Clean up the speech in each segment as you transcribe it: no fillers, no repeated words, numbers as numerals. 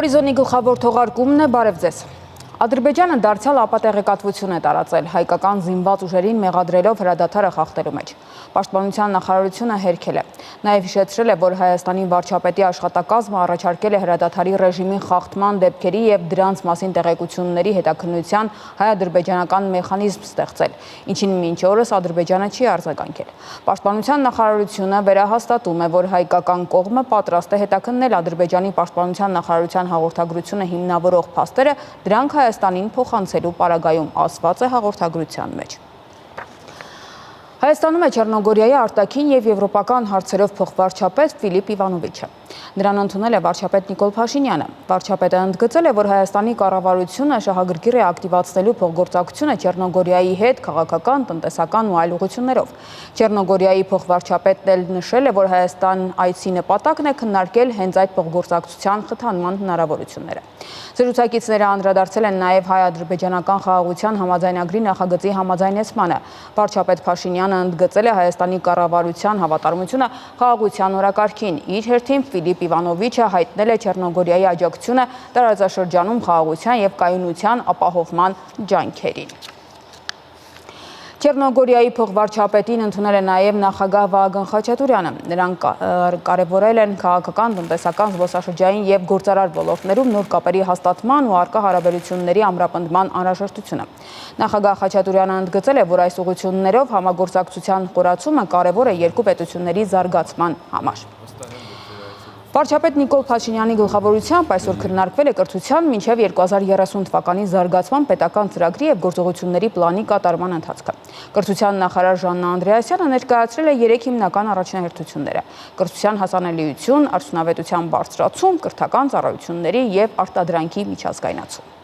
Հորիզոնի գլխավոր թողարկումն է, բարև ձեզ։ Ադրբեջանը դարձյալ ապատեղեկատվություն է տարածել հայկական զինված ուժերին մեղադրելով հրադադարը խախտելու մեջ։ Պաշտպանության նախարարությունը հերքել է։ Նաև հիշեցրել է, որ Հայաստանի վարչապետի աշխատակազմը առաջարկել է հրադադարի ռեժիմի խախտման դեպքերի եւ դրանց մասին տեղեկությունների հետաքննության հայ-ադրբեջանական մեխանիզմ ստեղծել, ինչին մինչ օրս Ադրբեջանը չի արձագանքել։ Պաշտպանության նախարարությունը վերահաստատում է, որ հայկական կողմը պատրաստ է հետաքննել Ադրբեջանի պաշտպանության նախարարության հաղորդագրությունը հիմնավորող փաստերը, դրանք Հայաստանին փոխանցելու պարագայում ասված է հաղորդագրության մեջ։ Հայաստանում է Չեռնոգորիայի արտաքին եւ եվրոպական հարցերով փոխվարչապետ Ֆիլիպ Իվանովիչը։ Նրան ընդունել է վարչապետ Նիկոլ Փաշինյանը։ Վարչապետը ընդգծել է, որ Հայաստանի կառավարությունը շահագրգիռ է ակտիվացնելու փոխգործակցությունը Չեռնոգորիայի հետ քաղաքական, տնտեսական ու այլ ուղղություններով։ Չեռնոգորիայի փոխվարչապետն էլ նշել է, որ Հայաստան այցի նպատակն է քննարկել հենց այդ փոխգործակցության խթանման հնարավորությունները։ Զրուցակիցները անդրադարձել են նաև հայ-ադրբեջանական խաղաղության համաձայնագրի նախագծի համաձայնեցմանը։ Վարչապետ Փաշինյանը ընդգծել է Հայաստանի կառավարության հավատարմությունը խաղաղության օրակարգին։ Իր հերթին Ֆիլիպ Իվանովիչը հայտնել է Չեռնոգորիայի աջակցությունը տարածաշրջանում խաղաղության եւ կայունության ապահովման ջանքերին։ Չեռնոգորիայի փոխվարչապետին ընդունել է նաև նախագահ Վահագն Խաչատուրյանը։ Նրանք կարևորել են քաղաքական, տնտեսական, զբոսաշրջային եւ գործարար ոլորտներում նոր կապերի հաստատման ու առկա հարաբերությունների ամրապնդման անհրաժեշտությունը։ Նախագահ Խաչատուրյանը ընդգծել է, որ այս ուղղություններով համագործակցության խորացումը կարևոր է երկու պետությունների զարգացման համար։ Վարչապետ Նիկոլ Փաշինյանի գլխավորությամբ այսօր քննարկվել է կրթության մինչև 2030 թվականի զարգացման պետական ծրագրի եւ գործողությունների պլանի կատարման ընթացքը։ Կրթության նախարար Ժաննա Անդրեասյանը ներկայացրել է 3 հիմնական առաջնահերթությունները՝ կրթության հասանելիություն, արդյունավետության բարձրացում, կրթական ծառայությունների եւ արտադրանքի միջազգայնացում։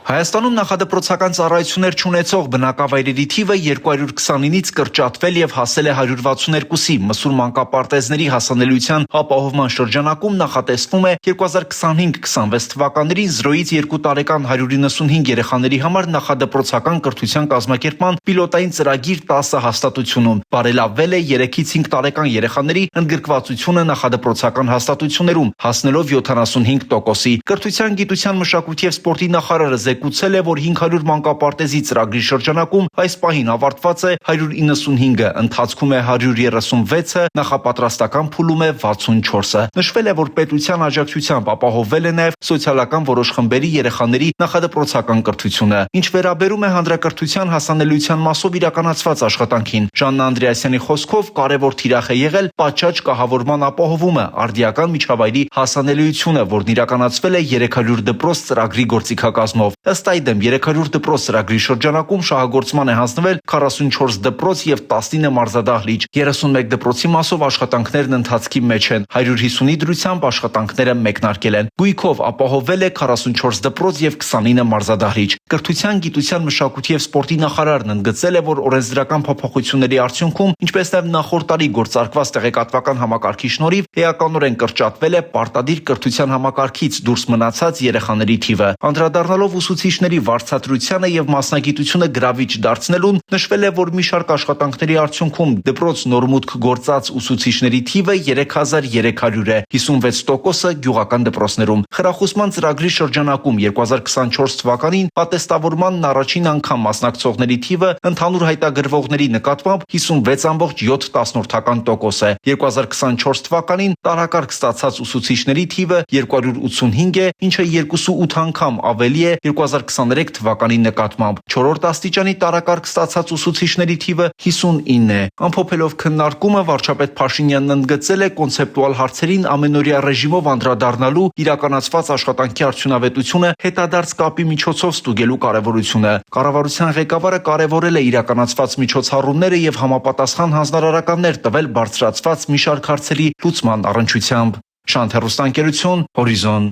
Հայաստանում նախադպրոցական ծառայություններ չունեցող բնակավայրերի թիվը 229-ից կրճատվել եւ հասել է 162-ի։ Մսուր մանկապարտեզների հասանելիության ապահովման շրջանակում նախատեսվում է 2025-26 թվականներին 0-ից 2 տարեկան 195 երեխաների համար նախադպրոցական կրթության կազմակերպման պիլոտային ծրագիր 10 հաստատությունում։ Բարելավվել է 3-ից 5 տարեկան երեխաների ընդգրկվածությունը նախադպրոցական հաստատություններում, հասնելով 75%-ի։ Կրթության, գիտության, մշակույթի եւ սպորտի նախարարը զեկուցել է, որ 500 մանկապարտեզի ծրագրի շրջանակում այս պահին ավարտված է 195-ը, ընթացքում է 136-ը, նախապատրաստական փուլում է 64-ը։ Նշվել է, որ պետության աջակցությամբ ապահովվել է նաև սոցիալական որոշ խմբերի երեխաների նախադպրոցական կրթությունը։ Ինչ վերաբերում է հանրակրթության հասանելիության մասով իրականացված աշխատանքին, Ժաննա Անդրեասյանի խոսքով կարևոր թիրախ է եղել պատշաճ կահավորման ապահովումը, արդիական միջավայրի հասանելիությունը, որն իրականացվել է 300 դպրոց ծրագրի գործիքակազմով։ Ըստ այդմ 300 դպրոց ծրագրի շրջանակում շահագործման է հանձնվել 44 դպրոց եւ 19 մարզադահլիճ։ 31 դպրոցի մասով աշխատանքներն ընթացքի մեջ են, 150-ի դրությամբ աշխատանքները մեկնարկել են։ Գույքով ապահովվել է 44 դպրոց եւ 29 մարզադահլիճ։ Կրթության, գիտության, մշակույթի եւ սպորտի նախարարն ընդգծել է, որ օրենսդրական փոփոխությունների արդյունքում, ինչպես նաեւ նախորդ տարի գործարկված տեղեկատվական համակարգի շնորհիվ էականորեն կրճատվել է պարտադիր կրթության համակարգից դուրս մնացած երեխաների թիվը։ Անդրադառնալով ուսուցիչների վարձատրությանը եւ մասնագիտությունը գրավիչ դարձնելուն, նշվել է, որ մի շարք աշխատանքների արդյունքում դպրոց նորմուտք գործած ուսուցիչների թիվը 3300 է, 56%-ը գյուղական դպրոցներում։ Խրախուսման ծրագրի շրջանակում 2024 թվականին պատեստավորմանն առաջին անգամ մասնակցողների թիվը ընդհանուր հայտագրվողների նկատմամբ 56.7% է։ 2024 թվականին տարակարգ ստացած ուսուցիչների թիվը 285 է, ինչը 2.8 անգամ ավելի է 2023 թվականի նկատմամբ։ 4-րդ աստիճանի տարակարգ ստացած ուսուցիչների թիվը 59 է։ Ամփոփելով քննարկումը, վարչապետ Փաշինյանն ընդգծել է կոնցեպտուալ հարցերին ամենօրյա ռեժիմով անդրադառնալու, իրականացված աշխատանքի արդյունավետությունը հետադարձ կապի միջոցով ստուգելու կարևորությունը։ Կառավարության ղեկավարը կարևորել է իրականացված միջոցառումները եւ համապատասխան հանձնարարականներ տվել բարձրացված մի շարք հարցերի լուծման առնչությամբ։ Շանթ հեռուստաընկերություն, Հորիզոն։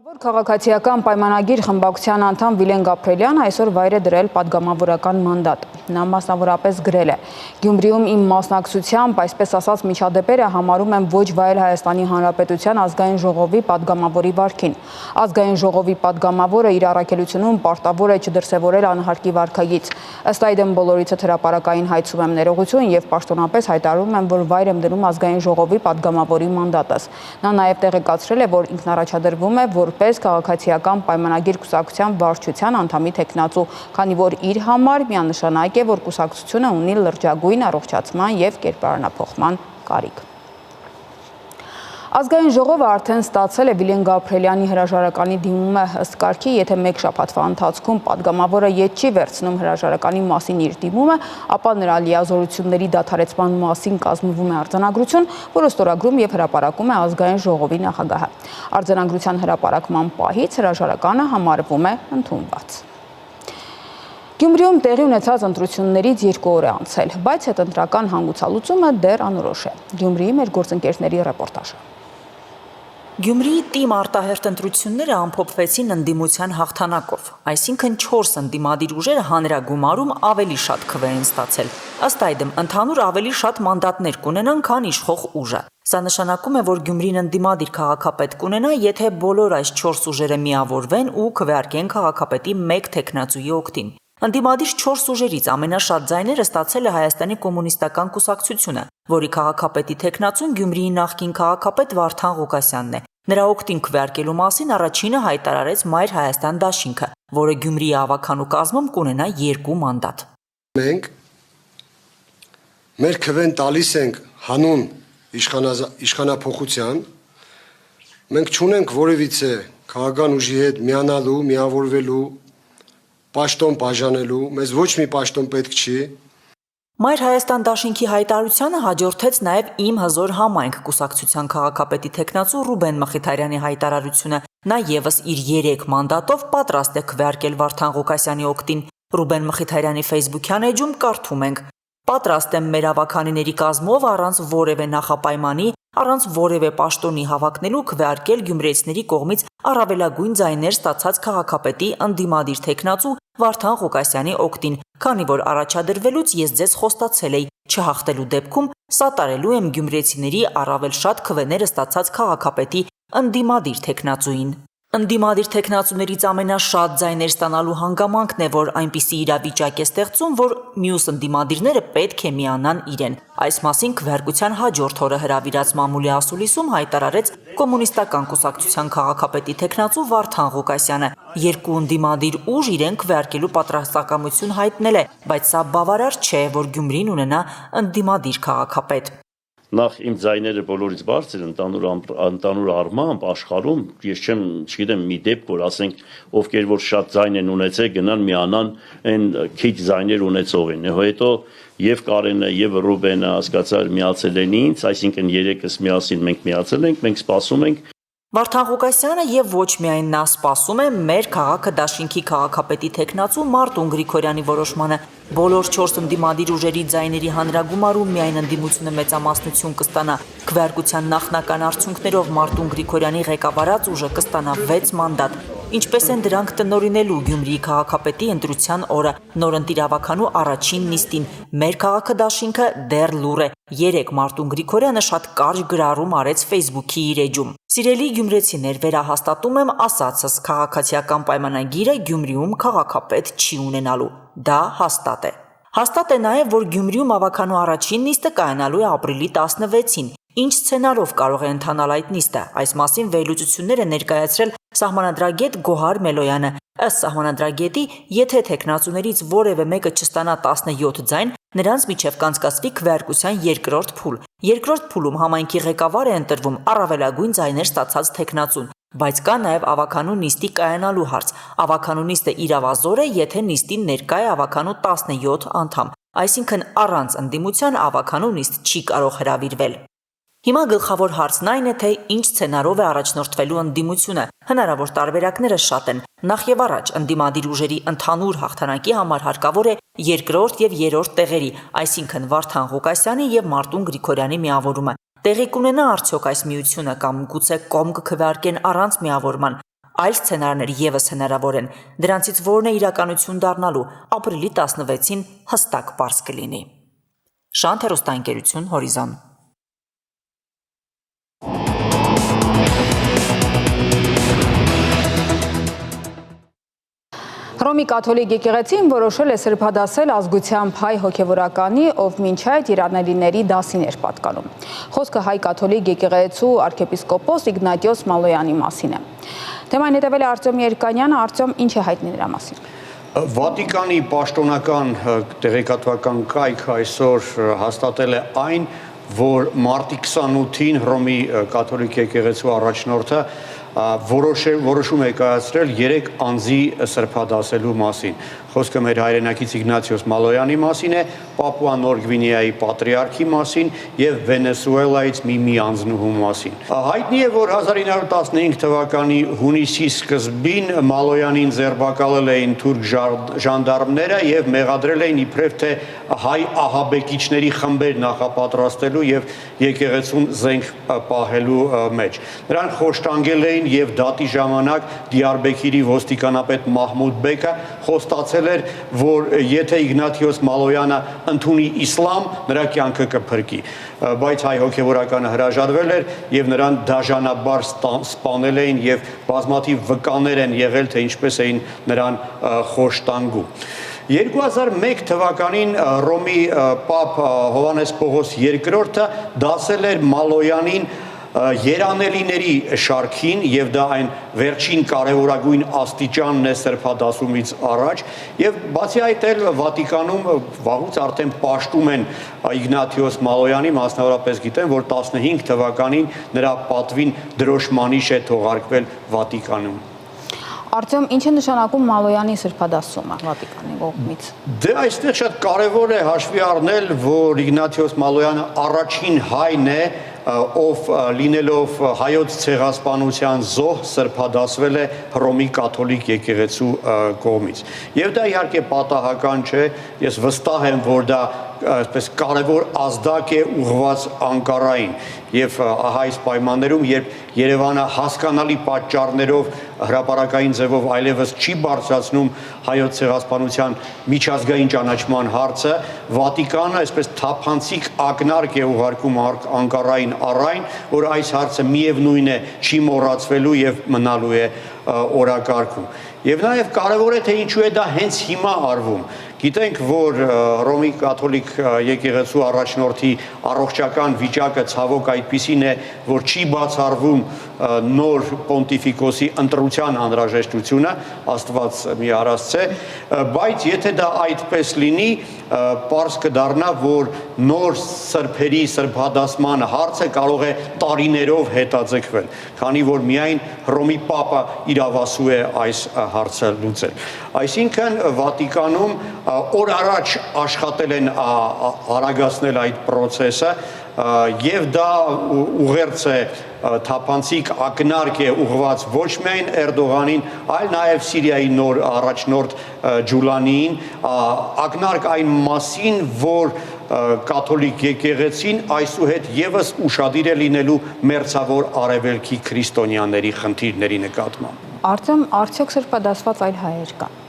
Գլխավոր քաղաքացիական պայմանագիր խմբակցության անդամ Վիլեն Գաբրելյանը այսօր վայր է դրել պատգամավորական մանդատ։ Նա մասնավորապես գրել է. Գյումրիում իմ մասնակցությամբ, այսպես ասած, միջադեպերը համարում եմ ոչ վայել Հայաստանի Հանրապետության ազգային ժողովի պատգամավորի վարքին։ Ազգային ժողովի պատգամավորը իր առաքելությունում պարտավոր է չդրսևորել անհարկի վարքագիծ։ Ըստ այդմ բոլորիցս հրապարակային հայցում եմ ներողություն եւ պաշտոնապես հայտարարում եմ, որ վայր եմ դնում ազգային ժողովի պատգամավորի մանդատս։ Նա նաեւ տեղեկացրել է, որ ինքնառաջադրվում է որպես քաղաքացիական պայմանագիր կուսակցության վարչության անդամի թեկնածու, քանի որ իր համար միանշանակ է, որ կուսակցությունը ունի լրջագույն առողջացման եւ կերպարանափոխման կարիք։ Ազգային ժողովը արդեն ստացել է Վիլեն Գաբրելյանի հրաժարականի դիմումը ըստ կարգի, եթե մեկ շաբաթվա ընթացքում պատգամավորը ետ չի վերցնում հրաժարականի մասին իր դիմումը, ապա նրա լիազորությունների դադարեցման մասին կազմվում է արձանագրություն, որը ստորագրում եւ հրապարակում է ազգային ժողովի նախագահը։ Արձանագրության հրապարակման պահից հրաժարականը համարվում է ընդունված։ Գյումրիում տեղի ունեցած ընտրություններից 2 օր է անցել, բայց հետընտրական հանգուցալուծումը դեռ անորոշ է։ Գյումրիի մեր գործընկերների ռեպորտաժը։ Գյումրիի թիմ արտահերթ ընտրությունները ամփոփվեցին ընդդիմության հաղթանակով, այսինքն 4 ընդդիմադիր ուժերը հանրագումարում ավելի շատ քվե են ստացել։ Ըստ այդմ, ընդհանուր ավելի շատ մանդատներ կունենան, քան իշխող ուժը։ Սա նշանակում է, որ Գյումրին ընդդիմադիր քաղաքապետ կունենա, եթե բոլոր այս 4 ուժերը միավորվեն ու քվեարկեն քաղաքապետի 1 թեկնածուի օգտին։ Ընդդիմադիր 4 ուժերից ամենաշատ ձայները ստացել է Հայաստանի կոմունիստական կուսակցությունը, որի քաղաքապետի թեկնածուն Գյումրիի նախկին քաղաքապետ Վարդան Ղուկասյանն է։ Նրա օգտին քվեարկելու մասին առաջինը հայտարարեց Մայր Հայաստան դաշինքը, որը Գյումրիի ավականու կազմում կունենա 2 մանդատ։ Մենք մեր քվեն տալիս ենք հանուն իշխանափոխության, մենք չունենք որևիցե քաղաքական ուժի հետ միանալու, միավորվելու, պաշտոն բաժանելու, մեզ ոչ մի պաշտոն պետք չի։ Մայր Հայաստան դաշինքի հայտարարությանը հաջորդեց նաև Իմ հզոր համայնք կուսակցության քաղաքապետի թեկնածու Ռուբեն Մխիթարյանի հայտարարությունը։ Նա եւս իր 3 մանդատով պատրաստ է քվեարկել Վարդան Ղուկասյանի օգտին։ Ռուբեն Մխիթարյանի Facebook-յան էջում կարդում ենք. Պատրաստ եմ մեր ավականիների կազմով առանց որևէ նախապայմանի, առանց որևէ պաշտոնի հավակնելու քվեարկել գյումրեցիների կողմից առավելագույն ձայներ ստացած քաղաքապետի ընդդիմադիր թեկնածու Վարդան Ղուկասյանի օգտին, քանի որ առաջադրվելուց ես ձեզ խոստացել էի, չհաղթելու դեպքում սատարելու եմ գյումրեցիների առավել շատ քվեներ ստացած քաղաքապետի ընդդիմադիր թեկնածուին։ Ընդդիմադիր թեկնածուներից ամենաշատ ձայներ ստանալու հանգամանքն է, որ այնպիսի իրավիճակ է ստեղծում, որ մյուս ընդդիմադիրները պետք է միանան իրեն։ Այս մասին քվեարկության հաջորդ օրը հրավիրած մամուլի ասուլիսում հայտարարեց կոմունիստական կուսակցության քաղաքապետի թեկնածու Վարդան Ղուկասյանը։ 2 ընդդիմադիր ուժ իրեն քվեարկելու պատրաստակամություն հայտնել է, բայց սա բավարար չէ, որ Գյումրին ունենա ընդդիմադիր քաղաքապետ։ Նախ իմ ձայները բոլորից բարձր ընդանուր առմամբ աշխարհում ես չգիտեմ մի դեպք որ ասենք ովքեր որ շատ ձայն են ունեցել գնան միանան այն քիչ ձայներ ունեցողին հետո եւ Կարենը եւ Ռուբենը հասկացար միացել են ինձ այսինքն երեքս միասին մենք միացել ենք մենք սպասում ենք Վարդան Ղուկասյանը եւ ոչ միայն նա սպասում է մեր քաղաքը դաշինքի քաղաքապետի թեկնածու Մարտուն Գրիգորյանի որոշմանը բոլոր 4 ընդդիմադիր ուժերի ձայների հանրագումարում միայն ընդդիմությունը մեծամասնություն կստանա քվեարկության նախնական արդյունքներով Մարտուն Գրիգորյանի ղեկավարած ուժը կստանա 6 մանդատ ինչպես են դրանք տնօրինելու Գյումրիի քաղաքապետի ընտրության օրը նորընտիր ավականու առաջին նիստին մեր քաղաքը դաշինքը դեռ լուր է 3 Մարտուն Գրիգորյանը շատ կարճ գրառում արեց Facebook-ի իր էջում Սիրելի գյումրեցիներ վերահաստատում եմ ասածս քաղաքացիական պայմանագիրը Գյումրիում քաղաքապետ չի ունենալու դա հաստատ է Հաստատ է նաև որ Գյումրիում ավականու առաջին նիստը կայանալու է ապրիլի 16-ին Ինչ սցենարով կարող է ընթանալ այդ նիստը այս մասին վերլուծություններ է ներկայացրել Սահմանադրագետ Գոհար Մելոյանը ըստ սահմանադրագետի եթե տեխնացուներից որևէ մեկը չստանա 17 ձայն նրանց միջև կանցկացվի քվեարկության երկրորդ փուլ երկրորդ փուլում համայնքի ղեկավար է ընտրվում առավելագույն ձայներ ստացած տեխնացուն Բայց կա նաև ավականու նիստի կայանալու հարց ավականու նիստը իրավազոր է եթե նիստին ներկա է ավականու 17 անդամ այսինքն առանց ընդդիմության ավականու նիստ չի կարող հրավիրվել Հիմա գլխավոր հարցն այն է, թե ինչ սցենարով է առաջնորդվելու ընդդիմությունը։ Հնարավոր տարբերակները շատ են։ Նախ եւ առաջ ընդդիմադիր ուժերի ընդհանուր հաղթանակի համար հարկավոր է երկրորդ եւ երրորդ տեղերի, այսինքն Վարդան Ղուկասյանի եւ Մարտուն Գրիգորյանի միավորումը։ Տեղի կունենա արդյոք այս միությունը կամ գուցե կողմ կքվեարկեն առանց միավորման։ Այլ սցենարներ եւս հնարավոր են, դրանցից որն է իրականություն դառնալու ապրիլի 16-ին հստակ պարզ կլինի։ Շանթ հեռուստաընկերություն Հորիզոն։ Հռոմի կաթոլիկ եկեղեցին որոշել է սրբադասել ազգությամբ հայ հոգևորականի, ով մինչ այդ իրանելիների դասին էր պատկանում։ Խոսքը հայ կաթոլիկ եկեղեցու arczepiskopos Իգնատիոս Մալոյանի մասին է։ Թեման հետևել է Արտյոմ Երկանյանը, Արտյոմ, ինչ է հայտնի նրա մասին։ Վատիկանի պաշտոնական տեղեկատվական կայքը այսօր հաստատել է այն, որ մարտի 28-ին Հռոմի կաթոլիկ եկեղեցու առաջնորդը որոշում է կայացրել 3 անձի սրբադասելու մասին։ Խոսքը մեր հայրենակից Իգնատիոս Մալոյանի մասին է, Պապուա Նոր Գվինեայի պատրիարքի մասին եւ Վենեսուելայից մի անձնուհու մասին։ Հայտնի է, որ 1915 թվականի հունիսի սկզբին Մալոյանին ձերբակալել էին թուրք ժանդարմները եւ մեղադրել էին իբրև թե հայ ահաբեկիչների խմբեր նախապատրաստելու եւ եկեղեցուն զենք պահելու մեջ։ Նրան խոշտանգել էին եւ դատի ժամանակ Դիարբեքիրի ոստիկանապետ Մահմուդ բեկը խոստացել էր, որ եթե Իգնատիոս Մալոյանը ընդունի իսլամ, նրա կյանքը կփրկի, բայց հայ հոգևորականը հրաժարվել էր եւ նրան դաժանաբար սպանել էին եւ բազմաթիվ վկաներ են եղել, թե ինչպես էին նրան խոշտանգում։ 2001 թվականին Հռոմի Պապ Հովհաննես Պողոս II-ը դասել էր Մալոյանին երանելիների շարքին եւ դա այն վերջին կարևորագույն աստիճանն է սրբադասումից առաջ եւ բացի այդ էլ Վատիկանում վաղուց արդեն պաշտում են Իգնատիոս Մալոյանի, մասնավորապես գիտեն, որ 15 թվականին նրա պատվին դրոշմանիշ է թողարկվել Վատիկանում։ Արտյոմ, ինչ է նշանակում Մալոյանի սրբադասումը Վատիկանի կողմից։ Դե այստեղ շատ կարևոր է հաշվի առնել, որ Իգնատիոս Մալոյանը առաջին հայն է, ով լինելով հայոց ցեղասպանության զոհ սրբադասվել է Հռոմի կաթոլիկ եկեղեցու կողմից։ Եվ դա իհարկե պատահական չէ, ես վստահ եմ, որ դա այսպես կարևոր ազդակ է ուղղված Անկարային եւ ահա այս պայմաններում, երբ Երևանը հասկանալի պատճառներով հրապարակային ձևով այլևս չի բարձրացնում հայոց ցեղասպանության միջազգային ճանաչման հարցը, Վատիկանը այսպես թափանցիկ ակնարկ է ուղարկում Անկարային առայն, որ այս հարցը միևնույն է չի մոռացվելու եւ մնալու է օրակարգում։ Եվ նաեւ կարևոր է, թե ինչու է դա հենց հիմա արվում։ Գիտենք, որ Հռոմի կաթոլիկ եկեղեցու առաջնորդի առողջական վիճակը ցավոք այդպիսին է, որ չի բացառվում նոր պոնտիֆիկոսի ընտրության անհրաժեշտությունը, Աստված մի առասցե, բայց եթե դա այդպես լինի, պարզ կդառնա, որ նոր սրբերի սրբադասման հարցը կարող է տարիներով հետաձգվել, քանի որ միայն Հռոմի Պապը իրավասու է այս հարցը լուծել։ Այսինքն Վատիկանում օր առաջ աշխատել են արագացնել այդ process-ը եւ դա ուղերձ է թափանցիկ ակնարկ է ուղղված ոչ միայն Էրդողանին, այլ նաեւ Սիրիայի նոր առաջնորդ Ջուլանիին, ակնարկ այն մասին, որ կաթոլիկ եկեղեցին այսուհետ եւս ուշադիր է լինելու մերձավոր արևելքի քրիստոնյաների խնդիրների նկատմամբ։ Արտյոմ, արդյոք սրբադասված այլ հայեր կան։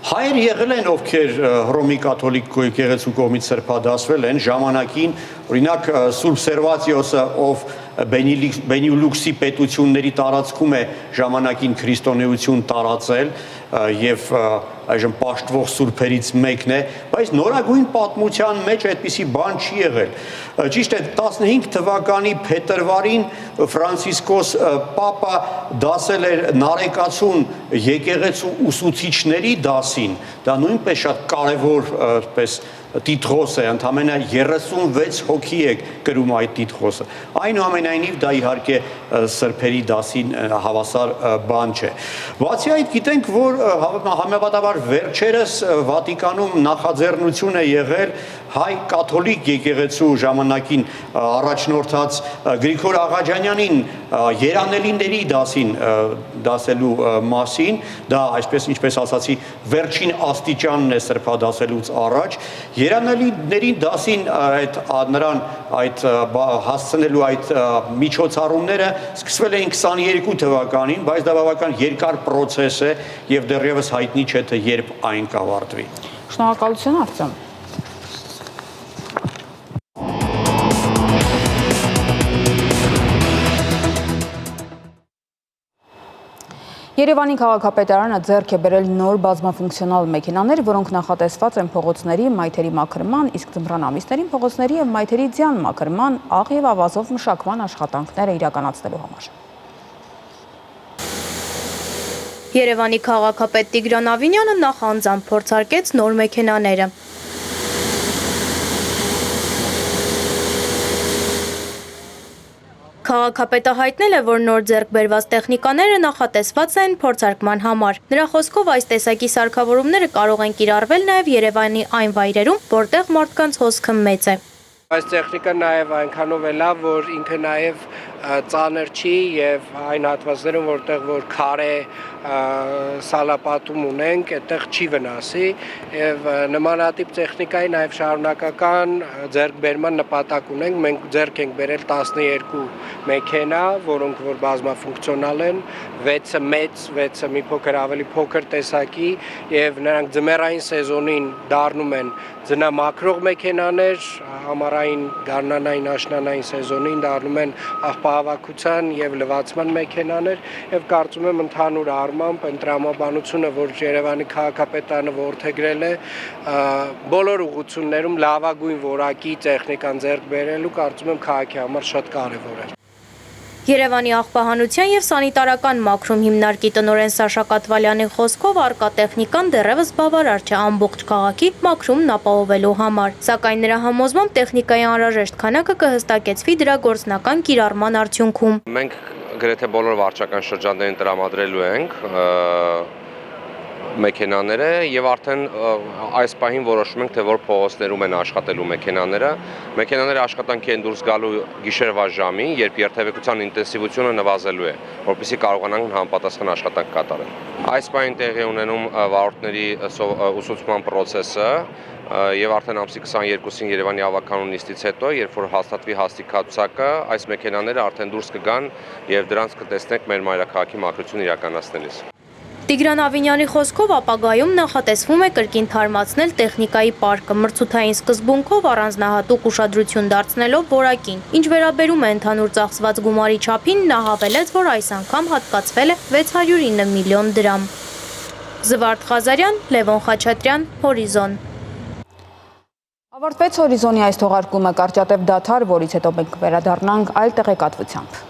Հայեր եղել են, ովքեր Հռոմի կաթոլիկ եկեղեցու կողմից սրբադասվել են ժամանակին, օրինակ Սուրբ Սերվացիոսը, ով Բենիլուքսի պետությունների տարածքում է ժամանակին քրիստոնեություն տարածել եւ այժմ պաշտվող սուրբերից մեկն է, բայց նորագույն պատմության մեջ այդպիսի բան չի եղել։ Ճիշտ է, 15 թվականի փետրվարին Ֆրանցիսկոս Պապը դասել էր Նարեկացուն եկեղեցու ուսուցիչների դասին, դա նույնպես շատ կարևոր այսպես տիտղոս է, ընդամենը 36 հոգի է կրում այդ տիտղոսը։ Այնուամենայնիվ դա իհարկե սրբերի դասին հավասար բան չէ։ Բացի այդ գիտենք, որ համեմատաբար վերջերս Վատիկանում նախաձեռնություն է եղել հայ կաթոլիկ եկեղեցու ժամանակին առաջնորդած Գրիգոր Աղաջանյանին երանելիների դասին դասելու մասին, դա այսպես ինչպես ասացի, վերջին աստիճանն է սրբադասելուց առաջ, երանելիների դասին նրան այդ հասցնելու այդ միջոցառումները սկսվել էին 22 թվականին, բայց դա բավական երկար պրոցես է եւ դեռևս հայտնի չէ թե երբ այն կավարտվի։ Շնորհակալություն Արտեմ։ Երևանի քաղաքապետարանը ձեռք է բերել նոր բազմաֆունկցիոնալ մեքենաներ, որոնք նախատեսված են փողոցների մայթերի մաքրման, իսկ ձմռան ամիսներին փողոցների եւ մայթերի ձյան մաքրման, աղ եւ ավազով մշակման աշխատանքները իրականացնելու համար։ Երևանի քաղաքապետ Տիգրան Ավինյանը նախանձամբ փորձարկեց նոր մեքենաները։ Քաղաքապետը հայտնել է, որ նոր ձեռք բերված տեխնիկաները նախատեսված են փորձարկման համար։ Նրա խոսքով այս տեսակի սարքավորումները կարող են կիրառվել նաև Երևանի այն վայրերում, որտեղ մարդկանց հոսքը մեծ է։ Այս տեխնիկան նաև այնքանով է լավ, որ ինքը նաև ծանր չի եւ այն հատվածներում, որտեղ որ քարե սալապատում ունենք, այդտեղ չի վնասի եւ նմանատիպ տեխնիկայի նաև շարունակական ձեռքբերման նպատակ ունենք։ Մենք ձեռք ենք բերել 12 մեքենա, որոնք որ բազմաֆունկցիոնալ են, 6-ը մեծ, 6-ը մի փոքր ավելի փոքր տեսակի եւ նրանք ձմեռային սեզոնին դառնում են ձնամաքրող մեքենաներ, ամառային, գարնանային, աշնանային սեզոնին դառնում են աղբահավաքության եւ լվացման մեքենաներ եւ կարծում եմ ընդհանուր առմամբ այն տրամաբանությունը, որ Երևանի քաղաքապետարանը որդեգրել է, բոլոր ուղղություններում լավագույն որակի տեխնիկան ձեռք բերելու, կարծում եմ քաղաքի համար շատ կարեւոր է։ Երևանի աղբահանության եւ սանիտարական մաքրում հիմնարկի տնօրեն Սաշա Կատվալյանի խոսքով արկա տեխնիկան դեռևս բավարար չէ ամբողջ քաղաքի մաքրումն ապահովելու համար, սակայն նրա համոզմամբ տեխնիկայի անհրաժեշտ քանակը կհստակեցվի դրա գործնական կիրառման արդյունքում։ Մենք գրեթե բոլոր վարչական շրջաններին տրամադրելու ենք մեքենաները եւ արդեն այս պահին որոշում ենք, թե որ փողոցներում են աշխատելու մեքենաները։ Մեքենաները աշխատանքի են դուրս գալու գիշերվա ժամին, երբ երթևեկության ինտենսիվությունը նվազելու է, որպեսզի կարողանանք համապատասխան աշխատանք կատարել։ Այս պահին տեղի ունենում վարորդների ուսուցման process-ը եւ արդեն ամսի 22-ին Երևանի ավականուն նիստից հետո, երբ որ հաստատվի հաստիկացուցակը, այս մեքենաները արդեն դուրս կգան եւ դրանց կտեսնենք մեր մայրաքաղաքի մաքրությունը իրականացնելիս։ Տիգրան Ավինյանի խոսքով ապագայում նախատեսվում է կրկին թարմացնել տեխնիկայի պարկը մրցութային սկզբունքով առանձնահատուկ ուշադրություն դարձնելով որակին։ Ինչ վերաբերում է ընդհանուր ծախսված գումարի չափին, նա հավելեց, որ այս անգամ հատկացվել է 609 միլիոն դրամ։ Զվարթ Ղազարյան, Լևոն Խաչատրյան, Հորիզոն։ Ավարտվեց Հորիզոնի այս թողարկումը, կարճատև դադար, որից հետո մենք վերադառնանք այլ տեղեկատվությամբ։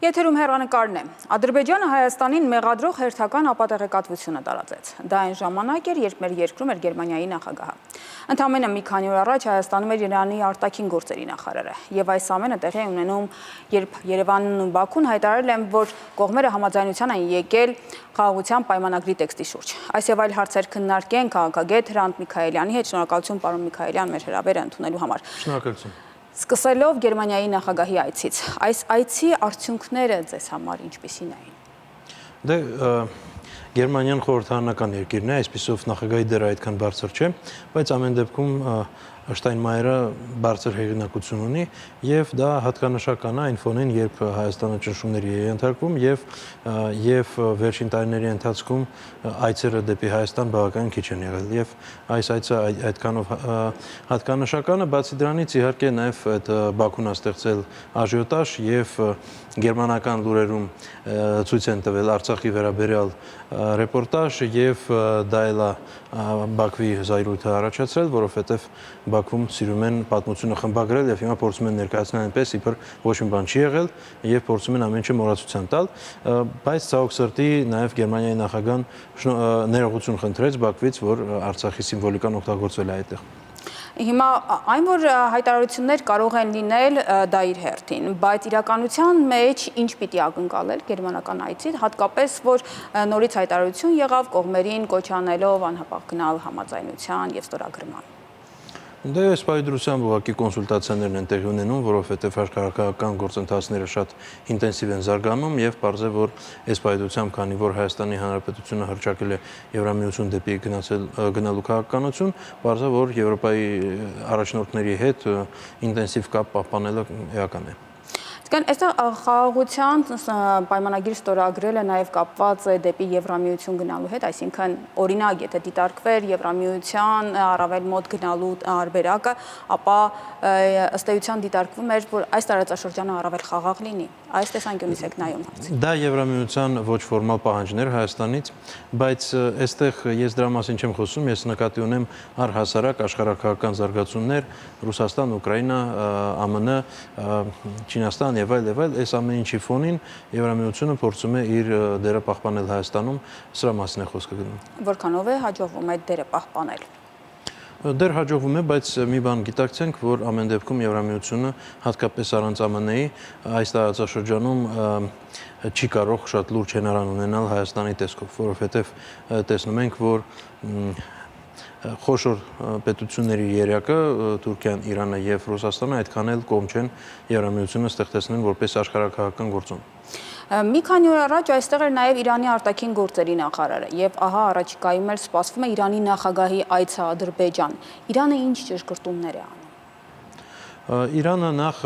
Եթերում հեռանկարն է։ Ադրբեջանը Հայաստանին մեղադրող հերթական ապատեղեկատվությունը տարածեց։ Դա այն ժամանակ էր, երբ մեր երկրում էր Գերմանիայի նախագահը։ Ընդամենը մի քանի օր առաջ Հայաստանում էր Իրանի արտաքին գործերի նախարարը։ Եվ այս ամենը տեղի է ունենում, երբ Երևանն ու Բաքուն հայտարարել են, որ կողմերը համաձայնության են եկել խաղաղության պայմանագրի տեքստի շուրջ։ Այս եւ այլ հարցեր քննարկեն քաղաքագետ Հրանտ Միքայելյանի հետ։ Շնորհակալություն պարոն Միքայելյան մեր հրավերը ընդունելու համար։ Շնորհակալություն։ Սկսելով Գերմանիայի նախագահի այցից, այս այցի արդյունքները ձեզ համար ինչպիսին էին։ Դե Գերմանիան խորհրդարանական երկիրն է, այսպիսով նախագահի դերը այդքան բարձր չէ, բայց ամեն դեպքում Շտայնմայերը բարձր հեղինակություն ունի եւ դա հատկանշական է այն ֆոնին, երբ Հայաստանը ճնշումների է ենթարկվում եւ վերջին տարիների ընթացքում այցերը դեպի Հայաստան բավականին քիչ են եղել եւ այս այցը այդքանով հատկանշական է, բացի դրանից իհարկե նաեւ այդ Բաքուն է ստեղծել աժիոտաժ եւ գերմանական լուրերում ցույց են տվել Արցախի վերաբերյալ ռեպորտաժ եւ դա էլ է Բաքվի զայրույթը առաջացրել, որովհետեւ Բաքվում սիրում են պատմությունը խմբագրել եւ հիմա փորձում են ներկայացնել այնպես, իբր ոչ մի բան չի եղել եւ փորձում են ամեն ինչը մոռացության տալ, բայց ցավոք սրտի նաեւ Գերմանիայի նախագահան ներողություն խնդրեց Բաքվից, որ Արցախի սիմվոլիկան օգտագործվել է այդտեղ։ Հիմա այն, որ հայտարարություններ կարող են լինել, դա իր հերթին, բայց իրականության մեջ ինչ պիտի ակնկալել գերմանական այցից, հատկապես, որ նորից հայտարարություն եղավ կողմերին կոչ անելով անհապաղ գնալ համաձայնության եւ ստորագրման։ Դե այս պայդրությամբ ուղղակի կոնսուլտացիաներն են տեղի ունենում, որովհետև հաշկարակական գործընթացները շատ ինտենսիվ են զարգանում եւ պարզ է, որ այս պայդրությամբ, քանի որ Հայաստանի Հանրապետությունը հռչակել է Եվրամիություն դեպի գնալու քաղաքականություն, պարզ է, որ Եվրոպայի առաջնորդների հետ ինտենսիվ կապ պահպանելը էական է։ Այստեղ խաղաղության պայմանագիր ստորագրելը նաև կապված է դեպի Եվրամիություն գնալու հետ, այսինքն օրինակ, եթե դիտարկվեր Եվրամիության առավել մոտ գնալու տարբերակը, ապա ըստ էության դիտարկվում էր, որ այս տարածաշրջանը առավել խաղաղ լինի։ Այս տեսանկյունից եք նայում հարցին։ Դա Եվրամիության ոչ ֆորմալ պահանջներ Հայաստանից, բայց այստեղ ես դրա մասին չեմ խոսում, ես նկատի ունեմ առհասարակ աշխարհակաղակական զարգացումներ, Ռուսաստան, Ուկրաինա, ԱՄՆ, Չինաստան եւ այլ, այս ամեն ինչի ֆոնին Եվրամիությունը փորձում է իր դերը պահպանել Հայաստանում, սրա մասին է խոսքը գնում։ Որքանով է հաջողվում այդ դերը պահպանել։ Դեռ հաջողվում է, բայց մի բան գիտակցենք, որ ամեն դեպքում Եվրամիությունը, հատկապես առանց ԱՄՆ-ի, այս տարածաշրջանում չի կարող շատ լուրջ հենարան ունենալ Հայաստանի տեսքով, որովհետև տեսնում ենք, որ խոշոր պետությունների երակը Թուրքիան, Իրանը եւ Ռուսաստանը այդքան էլ կողմ չեն Եվրամիությունը ստեղծեցնեն որպես աշխարհակաղակական գործոն։ Մի քանի օր առաջ այստեղ էր նաև Իրանի արտաքին գործերի նախարարը եւ ահա առաջիկայում էլ սպասվում է Իրանի նախագահի այցը Ադրբեջան։ Իրանը ինչ ճշգրտումներ է անում։ Իրանը նախ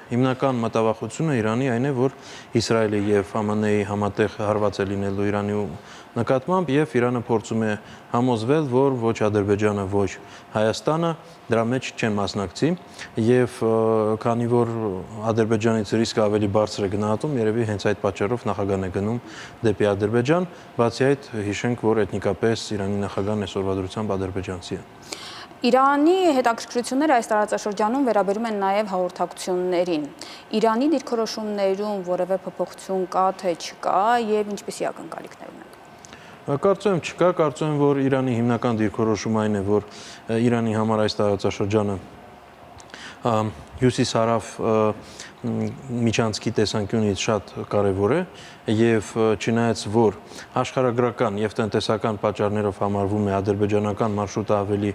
հիմնական մտավախությունը Իրանի այն է, որ Իսրայելի եւ ԱՄՆ-ի համատեղ հարված է լինելու Իրանի նկատմամբ եւ Իրանը փորձում է համոզվել, որ ոչ Ադրբեջանը, ոչ Հայաստանը դրա մեջ չեն մասնակցի եւ քանի որ Ադրբեջանից ռիսկը ավելի բարձր է գնահատում, երևի հենց այդ պատճառով նախագահն է գնում դեպի Ադրբեջան, բացի այդ հիշենք, որ էթնիկապես Իրանի նախագահն այսօրվա դրությամբ ադրբեջանցի է։ Իրանի հետաքրքրությունները այս տարածաշրջանում վերաբերում են նաև հաղորդակցություններին։ Իրանի դիրքորոշումներում որևէ փոփոխություն կա, թե չկա եւ ինչպիսի ակնկալիքներ ունեք։ Կարծում եմ չկա, կարծում եմ, որ Իրանի հիմնական դիրքորոշումը այն է, որ Իրանի համար այս տարածաշրջանը հյուսիս-հարավ միջանցքի տեսանկյունից շատ կարևոր է եւ չնայած որ աշխարհագրական եւ տնտեսական պատճառներով համարվում է ադրբեջանական մարշրուտը ավելի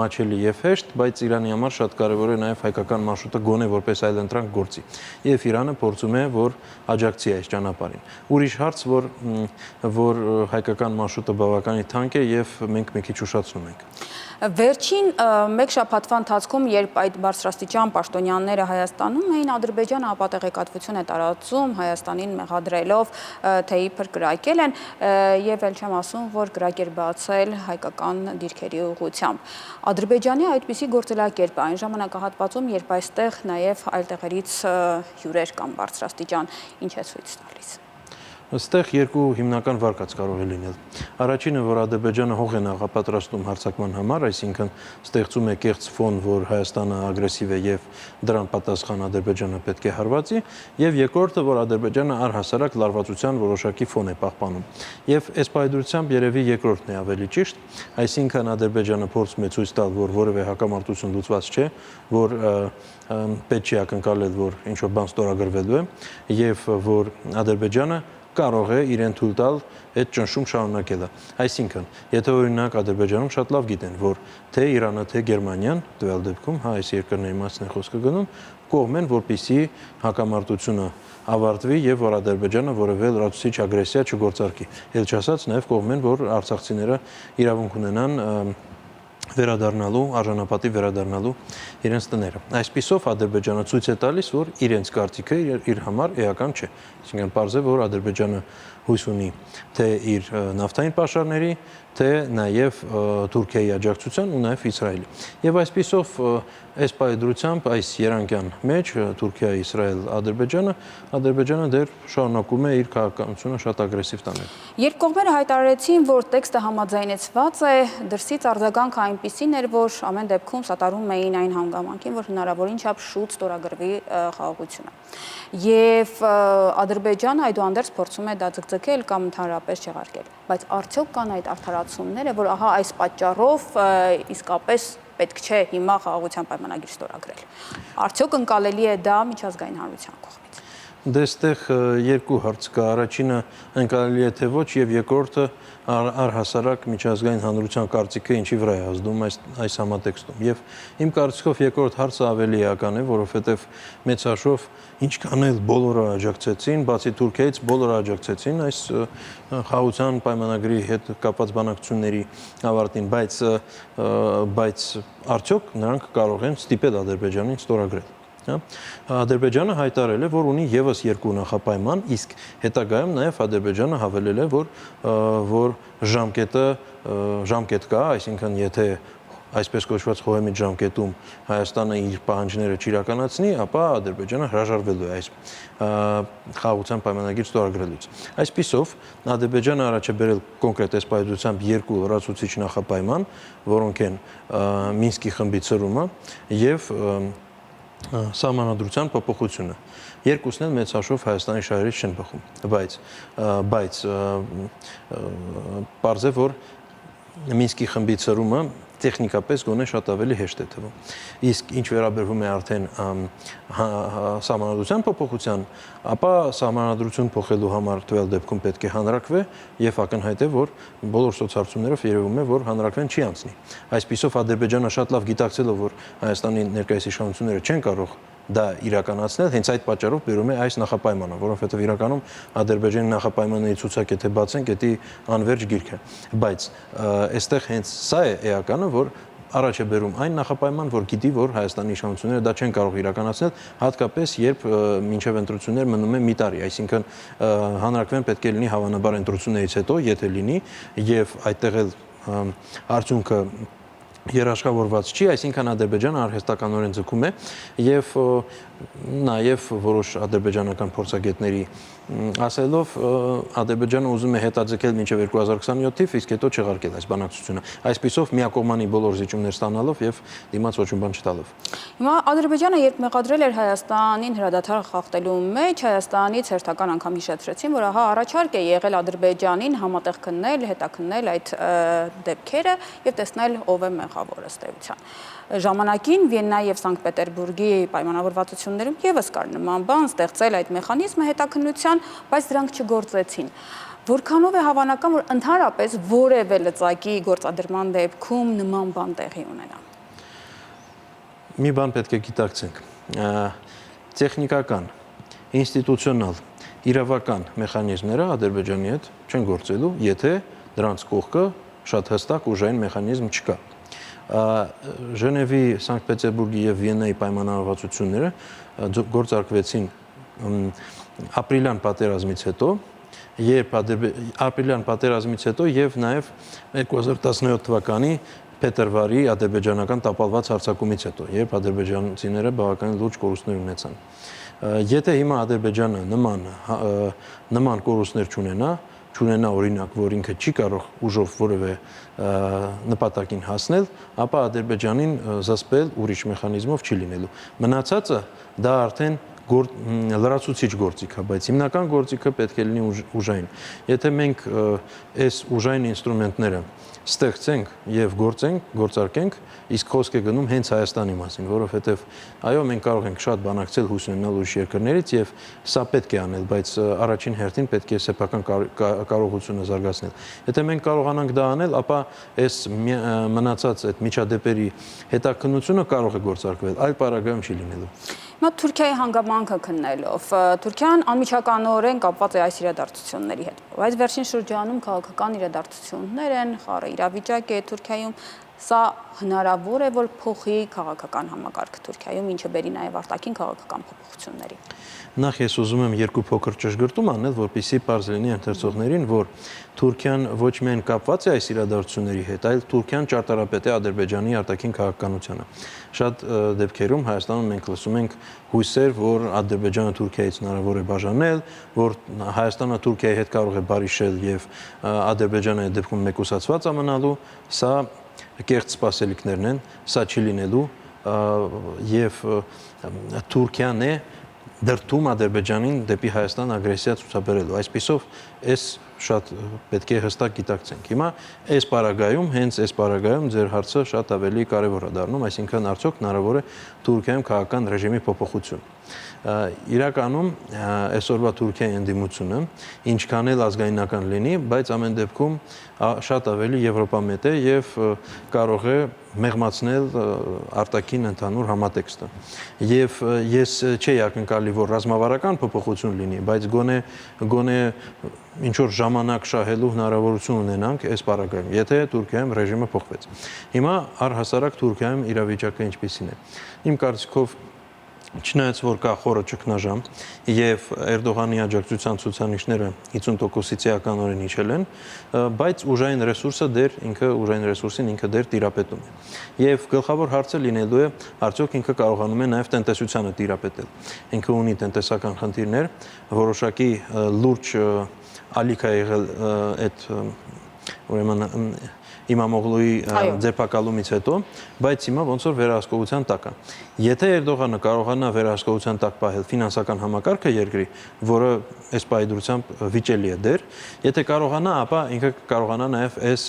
մաչելի եւ հեշտ, բայց Իրանի համար շատ կարևոր է նաեւ հայկական մարշրուտը գոնե որպես այլընտրանք գործի եւ Իրանը փորձում է որ աջակցի այս ճանապարհին։ Ուրիշ հարց որ հայկական մարշրուտը բավականին թանկ է եւ մենք մի քիչ ուշացնում ենք։ Վերջին մեկ շաբաթվա ընթացքում, երբ այդ բարձրաստիճան պաշտոնյաները Հայաստանում էին, Ադրբեջանը ապատեղեկատվություն է տարածում Հայաստանին մեղադրելով, թե իբր կրակել են եւ էլ չեմ ասում, որ կրակ էր բացել հայկական դիրքերի ուղղությամբ։ Ադրբեջանի այդպիսի գործելակերպը այն ժամանակահատվածում, երբ այստեղ նաեւ այլ տեղերից հյուրեր կամ բարձրաստիճան ինչ է ցույց տալիս։ Այստեղ երկու հիմնական վարկած կարող է լինել։ Առաջինը, որ Ադրբեջանը հող է նախապատրաստում հարձակման համար, այսինքն ստեղծում է կեղծ ֆոն, որ Հայաստանը ագրեսիվ է եւ դրան պատասխան Ադրբեջանը պետք է հարվածի, եւ երկրորդը, որ Ադրբեջանը առհասարակ լարվածության որոշակի ֆոն է պահպանում։ Եվ այս պայմանությամբ երևի երկրորդն է ավելի ճիշտ, այսինքն Ադրբեջանը փորձում է ցույց տալ, որ որևէ հակամարտություն լուծված չէ, որ պետք չի ակնկալել, որ ինչ-որ բան ստորագրվելու է եւ որ Ադրբեջանը կարող է իրեն թույլ տալ այդ ճնշում շարունակելը։ Այսինքն, եթե օրինակ Ադրբեջանում շատ լավ գիտեն, որ թե Իրանը, թե Գերմանիան, տվյալ դեպքում, այս երկրների մասին է խոսքը գնում, կողմ են, որպեսզի հակամարտությունը ավարտվի եւ որ Ադրբեջանը որևէ լրացուցիչ ագրեսիա չգործարկի։ Էլ չասած նաեւ կողմ են, որ արցախցիները իրավունք ունենան վերադառնալու, արժանապատի վերադառնալու իրենց տները։ Այսպիսով Ադրբեջանը ցույց է տալիս, որ իրենց կարծիքը իր համար էական չէ։ Այսինքն պարզ է, որ Ադրբեջանը հույս ունի թե իր նավթային պաշարների, թե նաև Թուրքիայի աջակցության ու նաև Իսրայելի։ Եվ այսպիսով այս պայդրությամբ այս երանկյան մեջ Թուրքիա, Իսրայել, Ադրբեջանը դեռ շարունակում է իր քաղաքականությունը շատ ագրեսիվ տանել։ Երբ կողմերը հայտարարեցին, որ տեքստը համաձայնեցված է, դրսից արձագանքը այնպիսին էր, որ ամեն դեպքում սատարում էին այն հանգամանքին, որ հնարավորին չափ շուտ ստորագրվի խաղաղությունը։ Եվ Ադրբեջանը այդուհանդերձ փորձում է դա ձգձգել կամ ընդհանրապես չեղարկել։ Բայց արդյոք կան այդ արդարացումները, որ ահա այս պատճառով իսկապես պետք չէ հիմա խաղաղության պայմանագիր ստորագրել։ Արդյոք ընկալելի է դա միջազգային հանրության կողմից։ Դե այստեղ երկու հարց կա, առաջինը ընկալելի է թե ոչ, եւ երկրորդը առհասարակ միջազգային հանրության կարծիքը ինչի վրա է ազդում այս համատեքստում։ Եվ իմ կարծիքով երկրորդ հարցը ավելի էական է, որովհետեւ մեծ հաշվով ինչքան էլ բոլորը աջակցեցին, բացի Թուրքիայից բոլորը աջակցեցին այս խաղաղության պայմանագրի հետ կապված բանակցությունների ավարտին, բայց արդյոք նրանք կարող են ստիպել Ադրբեջանին ստորագրել։ Ադրբեջանը հայտարարել է, որ ունի եւս երկու նախապայման, իսկ հետագայում նաև Ադրբեջանը հավելել է, որ ժամկետ կա, այսինքն եթե այսպես կոչված խոհեմիջ ժամկետում Հայաստանը իր պահանջները չիրականացնի, ապա Ադրբեջանը հրաժարվելու է այս խաղաղության պայմանագիր ստորագրելուց։ Այսպիսով Ադրբեջանը առաջ է բերել կոնկրետ այս պայմանությամբ երկու լրացուցիչ նախապայման, որոնք են Մինսկի խմբի ցրումը եւ Սահմանադրության փոփոխությունը։ Երկուսն էլ մեծ հաշվով Հայաստանի շահերից չեն բխում, բայց պարզ է, որ Մինսկի խմբի ցրումը տեխնիկապես գոնե շատ ավելի հեշտ է թվում։ Իսկ ինչ վերաբերվում է արդեն սահմանադրության փոփոխության, ապա սահմանադրություն փոխելու համար տվյալ դեպքում պետք է հանրակրվի եւ ակնհայտ է, որ բոլոր սոցհարցումներով երևում է, որ հանրակրվեն չի անցնի։ Այսպիսով Ադրբեջանը շատ լավ գիտակցելով, որ Հայաստանի ներկայիս իշխանությունները չեն կարող դա իրականացնել, հենց այդ պատճառով բերում է այս նախապայմանը, որովհետև իրականում Ադրբեջանի նախապայմանների ցուցակ եթե բացենք, դա անվերջ գիրք է, բայց այստեղ հենց սա է էականը, որ առաջ է բերում այն նախապայման, որ գիտի, որ Հայաստանի իշխանությունները դա չեն կարող իրականացնել, հատկապես երբ մինչև ընտրություններ մնում է մի տարի, այսինքն հանրակրվեն պետք է լինի հավանաբար ընտրություններից հետո, եթե լինի, եւ այդտեղ էլ արդյունքը երաշխավորված չի, այսինքն Ադրբեջանը արհեստականորեն ձգում է եւ նաեւ որոշ ադրբեջանական փորձագետների ասելով Ադրբեջանը ուզում է հետաձգել մինչև 2027 թիվ, իսկ հետո չեղարկել այս բանակցությունը։ Այսպիսով միակողմանի բոլոր զիջումներ ստանալով եւ դիմաց ոչ մի բան չտալով։ Հիմա Ադրբեջանը երբ մեղադրել էր Հայաստանին հրադադար խախտելու մեջ, Հայաստանից հերթական անգամ հիշեցրեցին, որ ահա առաջարկ է եղել Ադրբեջանին համատեղ քննել, հետաքննել այդ դեպքերը եւ տեսնել ով է մեղավորը ըստ էության։ Ժամանակին Վիեննայի եւ Սանկտ Պետերբուրգի պայմանավորվածություններում եւս կար նման բան, ստեղծել այդ մեխանիզմը հետաքննության, բայց դրանք չգործեցին։ Որքանով է հավանական, որ ընդհանրապես որևէ լծակի գործադրման դեպքում նման բան տեղի ունենա։ Մի բան պետք է գիտակցենք։ Տեխնիկական, ինստիտուցիոնալ, իրավական մեխանիզմները Ադրբեջանի հետ չեն գործելու, եթե դրանց կողքը շատ հստակ ուժային մեխանիզմ չկա։ Ժնևի, Սանկտ Պետերբուրգի եւ Վիեննայի պայմանավորվածությունները գործարկվեցին ապրիլյան պատերազմից հետո, ապրիլյան պատերազմից հետո եւ նաեւ 2017 թվականի փետրվարի ադրբեջանական տապալված հարձակումից հետո, երբ ադրբեջանցիները բավականին լուրջ կորուստներ ունեցան։ Եթե հիմա Ադրբեջանը նման կորուստներ չունենա օրինակ, որ ինքը չի կարող ուժով որևէ նպատակին հասնել, ապա Ադրբեջանին զսպել ուրիշ մեխանիզմով չի լինելու։ Մնացածը դա արդեն լրացուցիչ գործիք է, բայց հիմնական գործիքը պետք է լինի ուժային։ Եթե մենք այս ուժային ինստրումենտները ստեղծենք եւ գործարկենք, իսկ խոսք է գնում հենց Հայաստանի մասին, որովհետեւ այո, մենք կարող ենք շատ բանակցել հույս ունենալ ուրիշ երկրներից եւ սա պետք է անել, բայց առաջին հերթին պետք է սեփական կարողությունը զարգացնել։ Եթե մենք կարողանանք դա անել, ապա այս մնացած այդ միջադեպերի հետաքննությունը կարող է գործարկվել, այլ պարագայում չի լինելու։ Հիմա Թուրքիայի հանգամանքը քննելով, Թուրքիան անմիջականորեն կապված է այս իրադարձությունների հետ, բայց վերջին շրջանում քաղաքական իրադարձություններ են, խառը իրավիճակ է Թուրքիայում, Սա հնարավոր է, որ փոխի քաղաքական համակարգը Թուրքիայում, ինչը բերի նաև արտաքին քաղաքական փոփոխությունների։ Նախ ես ուզում եմ երկու փոքր ճշգրտում անել, որպեսզի պարզ լինի ընթերցողներին, որ Թուրքիան ոչ միայն կապված է այս իրադարձությունների հետ, այլ Թուրքիան ճարտարապետ է Ադրբեջանի արտաքին քաղաքականությանը։ Շատ դեպքերում Հայաստանում մենք լսում ենք հույսեր, որ Ադրբեջանը Թուրքիայից հնարավոր է բաժանել, որ Հայաստանը Թուրքիայի հետ կարող է բարիշել եւ Ադրբեջանը այդ դեպքում մեկուսացված ամնալու, սա կեղծ սպասելիքներն են, սա չի լինելու եւ Թուրքիան է դրդում Ադրբեջանին դեպի Հայաստան ագրեսիա ցուցաբերելու։ Այսպիսով, այս շատ պետք է հստակ գիտակցենք։ Հիմա այս պարագայում, հենց այս պարագայում ձեր հարցը շատ ավելի կարևոր է դառնում, այսինքն արդյոք հնարավոր է Թուրքիայում քաղաքական ռեժիմի փոփոխություն։ Իրականում այսօրվա Թուրքիայի ընդդիմությունը ինչքան էլ ազգայնական լինի, բայց ամեն դեպքում շատ ավելի եվրոպամետ է եւ կարող է մեղմացնել արտաքին ընդհանուր համատեքստը։ Եվ ես չէի ակնկալի, որ ռազմավարական փոփոխություն լինի, բայց գոնե ինչ որ ժամանակ շահելու հնարավորություն ունենանք այս պարագայում, եթե Թուրքիայում ռեժիմը փոխվեց։ Հիմա առհասարակ Թուրքիայում իրավիճակը ինչպիսին է։ Իմ կարծիքով Չնայած որ կա խորը ճգնաժամ եւ Էրդողանի աջակցության ցուցանիշները 50%-ից էականորեն իջել են, բայց ուժային ռեսուրսին ինքը դեր տիրապետում է։ Եւ գլխավոր հարցը լինելու է, արդյոք ինքը կարողանում է նաեւ տնտեսությանը տիրապետել։ Ինքը ունի տնտեսական խնդիրներ, որոշակի լուրջ ալիք է եղել այդ ուրեմն Իմամօղլուի ձերբակալումից հետո, բայց հիմա ոնց որ վերահսկողության տակ է։ Եթե Էրդողանը կարողանա վերահսկողության տակ պահել ֆինանսական համակարգը երկրի, որը այս պայդրությամբ վիճելի է դեր, եթե կարողանա, ապա ինքը կարողանա նաև այս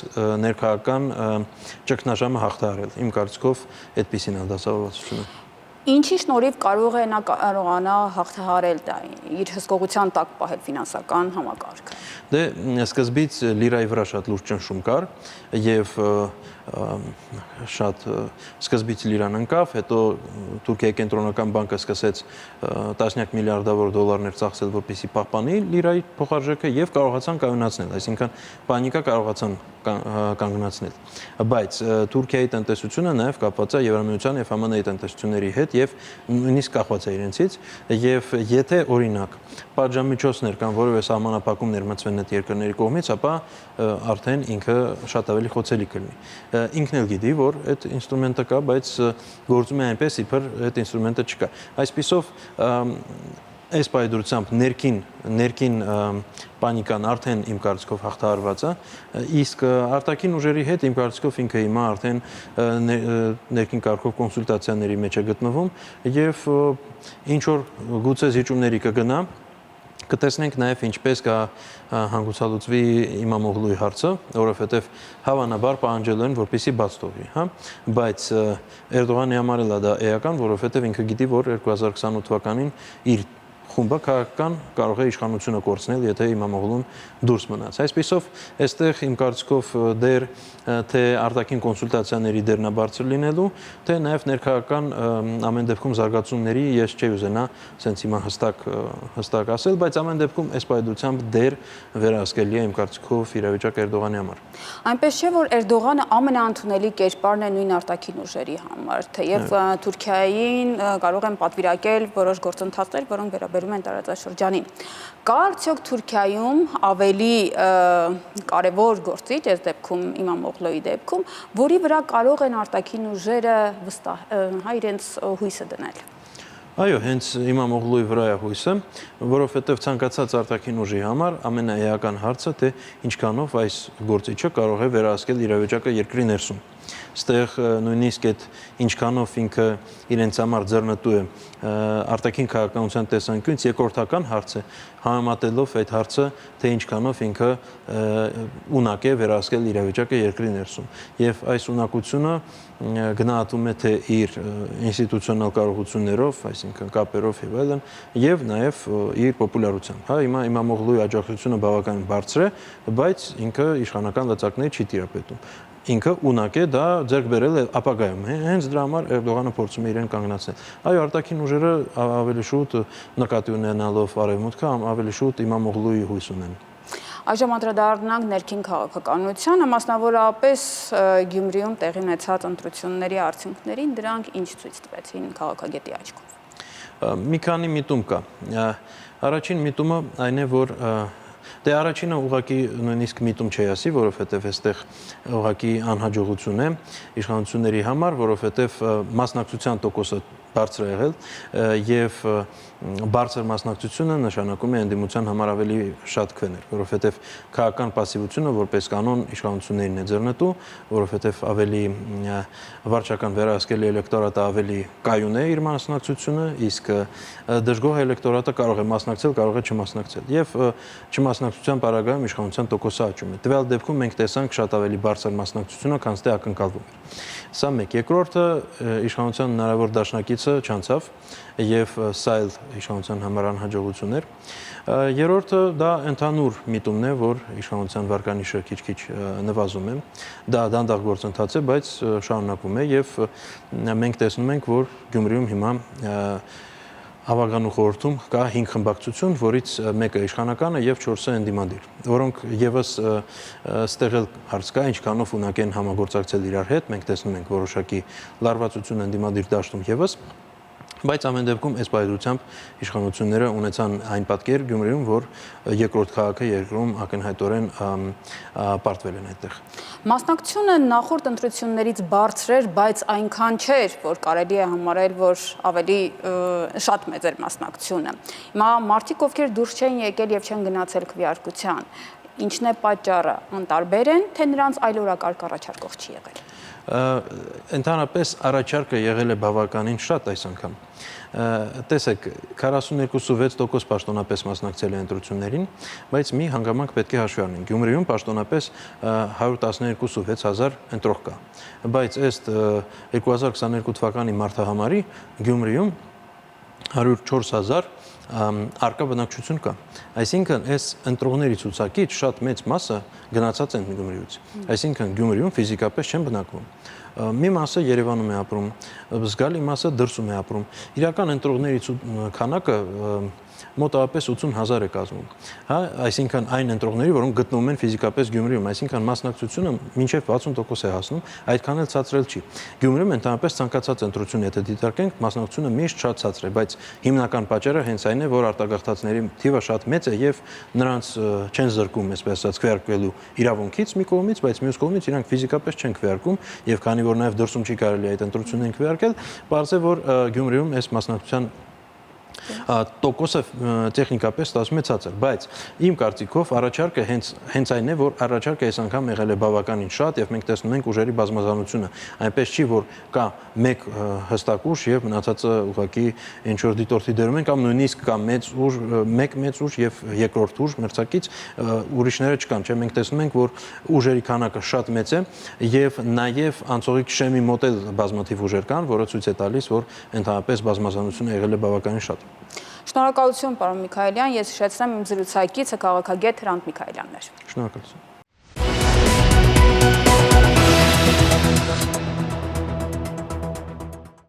ներքաղաքական ճգնաժամը հաղթահարել։ Իմ կարծիքով այդպիսին է դասավորվածությունը։ Ինչի շնորհիվ կարող է նա կարողանա հաղթահարել դա, իր հսկողության տակ պահել ֆինանսական համակարգը։ Դե սկզբից լիրայի վրա շատ լուրջ ճնշում կար եւ շատ սկզբից լիրան ընկավ, հետո Թուրքիայի կենտրոնական բանկը սկսեց տասնյակ միլիարդավոր դոլարներ ծախսել, որպեսզի պահպանի լիրայի փոխարժեքը եւ կարողացան կայունացնել, այսինքն պանիկա կարողացան կանգնացնել։ Բայց Թուրքիայի տնտեսությունը նաեւ կապված է Եվրամիության եւ ԱՄՆ-ի տնտեսությունների հետ եւ նույնիսկ կախված է իրենցից եւ եթե օրինակ պատժամիջոցներ կամ որևէ սահմանափակումներ մտցվեն այդ երկրների կողմից, ապա արդեն ինքը շատ ավելի խոցելի կլինի։ Ինքն էլ գիտի, որ այդ ինստրումենտը կա, բայց գործում է այնպես, իբր այդ ինստրումենտը չկա։ Այսպիսով այս պայդրությամբ ներքին պանիկան արդեն իմ կարծիքով հաղթահարված է, իսկ արտաքին ուժերի հետ իմ կարծիքով ինքը հիմա արդեն ներքին կարգով կոնսուլտացիաների մեջ է գտնվում եւ ինչ որ գուցե զիջումների կգնա, կտեսնենք նաև ինչպես կհանգուցալուծվի Իմամօղլուի հարցը, որովհետև հավանաբար պահանջելու են, որպեսզի բաց թողի, հա, բայց Էրդողանի համար էլ դա էական, որովհետև ինքը գիտի, որ 2028 թվականին իր խումբը քաղաքական կարող է իշխանությունը կորցնել, եթե Իմամօղլուն դուրս մնաց։ Այսպիսով, այստեղ իմ կարծիքով դեր թե արտաքին կոնսուլտացիաների դերն է բարձր լինելու, թե նաև ներքաղաքական ամեն դեպքում զարգացումների ես չէի ուզենա սենց հիմա հստակ ասել, բայց ամեն դեպքում այս պայդրությամբ դեր վերահսկելի է իմ կարծիքով իրավիճակը Էրդողանի համար։ Այնպես չէ, որ Էրդողանը ամենաընդունելի կերպարն է նույն արտաքին ուժերի համար, թեև Թուրքիային կարող են պատվիրակել որոշ գործընթացներ, որոնք վերաբերում են տարածաշրջանին։ Կա արդյոք Թուրքիայում ավելի կարևոր գործիչ, այս դեպքում Իմամօղլուի դեպքում, որի վրա կարող են արտաքին ուժերը իրենց հույսը դնել։ Այո, հենց Իմամօղլուի վրա է հույսը, որովհետև ցանկացած արտաքին ուժի համար ամենաէական հարցը թե ինչքանով այս գործիչը կարող է վերահսկել իրավիճակը երկրի ներսում։ Ստեղ նույնիսկ այդ ինչքանով ինքը իրենց համար ձեռնտու է արտաքին քաղաքականության տեսանկյունից երկրորդական հարց է, համեմատելով այդ հարցը, թե ինչքանով ինքը ունակ է վերահսկել իրավիճակը երկրի ներսում։ Եվ այս ունակությունը գնահատում է թե իր ինստիտուցիոնալ կարողություններով, այսինքն կապերով եւ այլն, եւ նաեւ իր պոպուլարությամբ։ Հա, հիմա Իմամօղլուի աջակցությունը բավականին բարձր է, բայց ինքը իշխանական լծակների չի տիրապետում։ Ինքը ունակ է դա ձեռք բերել է ապագայում, հենց դրա համար Էրդողանը փորձում է իրեն կանգնացնել։ Այո, արտաքին ուժերը ավելի շուտ նկատի ունենալով արևմուտքը, ավելի շուտ Իմամօղլուի հույս ունեն։ Այժմ անդրադառնանք ներքին քաղաքականությանը, մասնավորապես Գյումրիում տեղի ունեցած ընտրությունների արդյունքներին, դրանք ինչ ցույց տվեցին քաղաքագետի աչքով։ Մի քանի միտում կա։ Առաջին միտումը այն է, որ առաջինը ուղղակի նույնիսկ միտում չի ասի, որովհետև այստեղ ուղղակի անհաջողություն է իշխանությունների համար, որովհետև մասնակցության տոկոսը բարձր է եղել եւ բարձր մասնակցությունը նշանակում է ընդդիմության համար ավելի շատ քվեներ, որովհետև քաղաքական пассивությունը որպես կանոն իշխանություններին է ձեռնտու, որովհետև ավելի վարչական վերահսկելի էլեկտորատը ավելի կայուն է իր մասնակցությունը, իսկ դժգոհ էլեկտորատը կարող է մասնակցել, կարող է չմասնակցել եւ չմասնակցության պարագայում իշխանության տոկոսը աճում է։ Տվյալ դեպքում մենք տեսանք շատ ավելի բարձր մասնակցությունը, քան թե ակնկալվում էր։ Սա մեկ, երկրորդը իշխանության հնարավոր դաշնակիցը չանցավ եւ սա էլ իշխանության համար անհաջողություն էր։ Երրորդը դա ընդհանուր միտումն է, որ իշխանության վարկանիշը քիչ-քիչ նվազում է։ Դա դանդաղ գործընթաց է, բայց շարունակվում է եւ մենք տեսնում ենք, որ Գյումրիում հիմա Հավաքանու խորհրդում կա 5 խմբակցություն, որից մեկը իշխանական է եւ 4-ը ընդդիմադիր, որոնք եւս ստեղ էլ հարց կա, ինչքանով ունակ են համագործակցել իրար հետ, մենք տեսնում ենք որոշակի լարվածություն ընդդիմադիր դաշտում եւս, բայց ամեն դեպքում այս պայծրությամբ իշխանությունները ունեցան այն պատկեր Գյումրիում, որ երկրորդ քաղաքը երկրում ակնհայտորեն պարտվել են այդտեղ։ Մասնակցությունը նախորդ ընտրություններից բարձր էր, բայց այնքան չէր, որ կարելի է համարել, որ ավելի շատ մեծ էր մասնակցությունը։ Հիմա մարդիկ, ովքեր դուրս չեն եկել եւ չեն գնացել քվեարկության, ինչն է պատճառը, անտարբեր են, թե նրանց այլ օրակարգ առաջարկող չի եղել։ Ընդհանրապես առաջարկը եղել է բավականին շատ այս անգամ։ Տեսեք, 42.6% պաշտոնապես մասնակցել է ընտրություններին, բայց մի հանգամանք պետք է հաշվի առնենք։ Գյումրիում պաշտոնապես 112.600 ընտրող կա, բայց ըստ 2022 թվականի մարտահամարի Գյումրիում 104.000 արկա բնակչություն կա։ Այսինքն այս ընտրողների ցուցակից շատ մեծ մասը գնացած են Գյումրիուց։ Այսինքն Գյումրիում ֆիզիկապես չեն բնակվում։ Մի մասը Երևանում է ապրում, զգալի մասը դրսում է ապրում։ Իրական ընտրողների քանակը մոտավորապես 80,000 է կազմում։ Հա, այսինքն այն ընտրողների, որոնք գտնվում են ֆիզիկապես Գյումրիում, այսինքն մասնակցությունը մինչև 60% է հասնում, այդքան էլ ցածրել չի։ Գյումրիում ընդհանրապես ցանկացած ընտրություն, եթե դիտարկենք, մասնակցությունը միշտ շատ ցածր է, բայց հիմնական պատճառը հենց այն է, որ արտագաղթածների թիվը շատ մեծ է եւ նրանց չեն զրկում, այսպես ասած, քվեարկելու իրավունքից մի կողմից, բայց մյուս կողմից իրանք ֆիզիկապես չեն քվեարկում եւ քանի որ նաեւ դրսում չի կարելի այդ ընտրություններին քվեարկել, բարձր է որ Գյումրիում այս մասնակցության տոկոսը տեխնիկապես ստացվում է ցածր, բայց իմ կարծիքով առաջարկը հենց այն է, որ առաջարկը այս անգամ եղել է բավականին շատ եւ մենք տեսնում ենք ուժերի բազմազանությունը, այնպես չի որ կա մեկ հստակ ուժ եւ մնացածը ուղղակի ինչ որ դիտորդի դերում են կամ նույնիսկ կա մեծ ուժ, մեկ մեծ ուժ եւ երկրորդ ուժ մրցակից ուրիշները չկան, չէ՞, մենք տեսնում ենք որ ուժերի քանակը շատ մեծ է եւ նաեւ անցողիկ շեմի մոտ էլ բազմաթիվ ուժեր կան, որը ցույց է տալիս, որ ընդհանրապես բազմազանությունը եղել է բավականին շատ։ Շնորհակալություն, պարոն Միքայելյան, ես հիշեցնեմ իմ զրուցակիցը քաղաքագետ Հրանտ Միքայելյանն էր։ Շնորհակալություն։